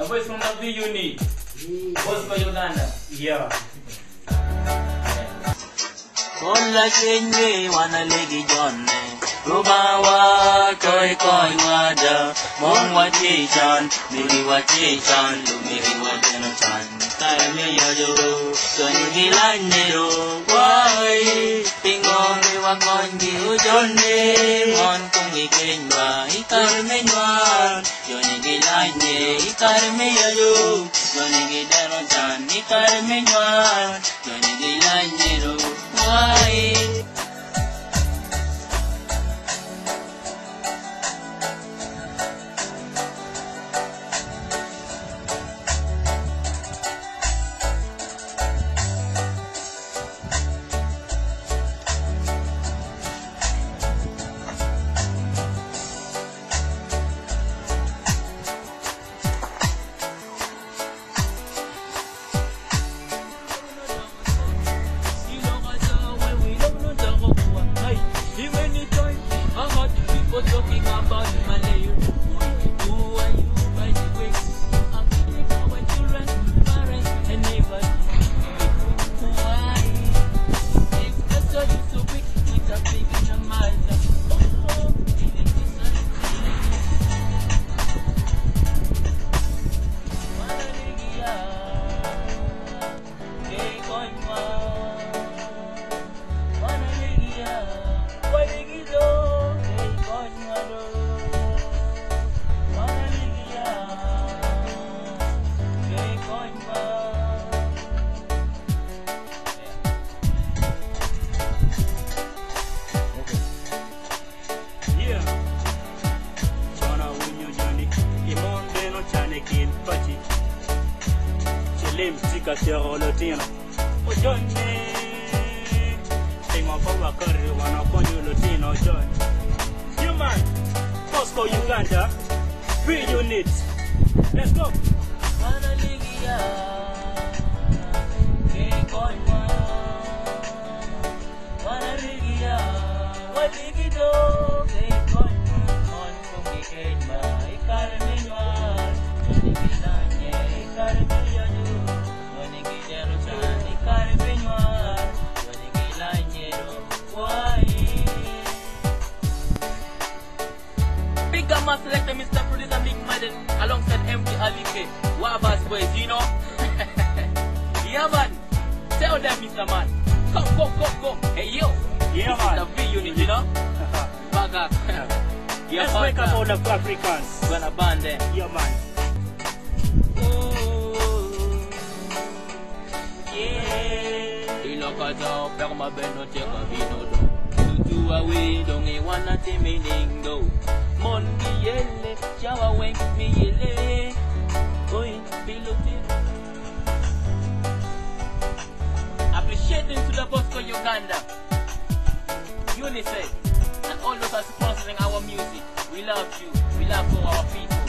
The voice from the V.Unit. BOSCO Uganda. Yeah. Kola chenye wanalegi jonne Rubawa toy koi wada Mong wa chichan Miri wa chichan Lumiri wa denochan Kaime yodo Tony gilanyero Wai Pingomi wa kongi ujonne Mon kungi kenywa Ikarme nywan Joni gilanye Ikarme yodo Joni gidenochan Ikarme nywan Joni gilanyero Why? Talking about Malaria. Who are you, by the way? I'm thinking about our children, parents, and neighbors. Why? If that's all you so quick, with a big in the mind. Sika Lotino. Johnny. Sing of our career, one of Lotino, John. Human. BOSCO Uganda. V.Unit. Let's go. Selector Mr. Producer Big Madden alongside MD Alike. Wabas boys, you know? Yeah man. Tell them Mr. Man. Come. Hey yo. Yeah this man. Is the V.Unit, you know? Pagak. Yeah, let's wake up all the Africans. Gonna band them. Yeah man. Yeah. Ilokata perma beno teka vinodo. Tutu away don't wanna meaning though. Mondi yele, chawa weng mi yele. Oi, pilotin. Appreciating to the BOSCO Uganda, UNICEF, and all those are sponsoring our music. We love you. We love all our people.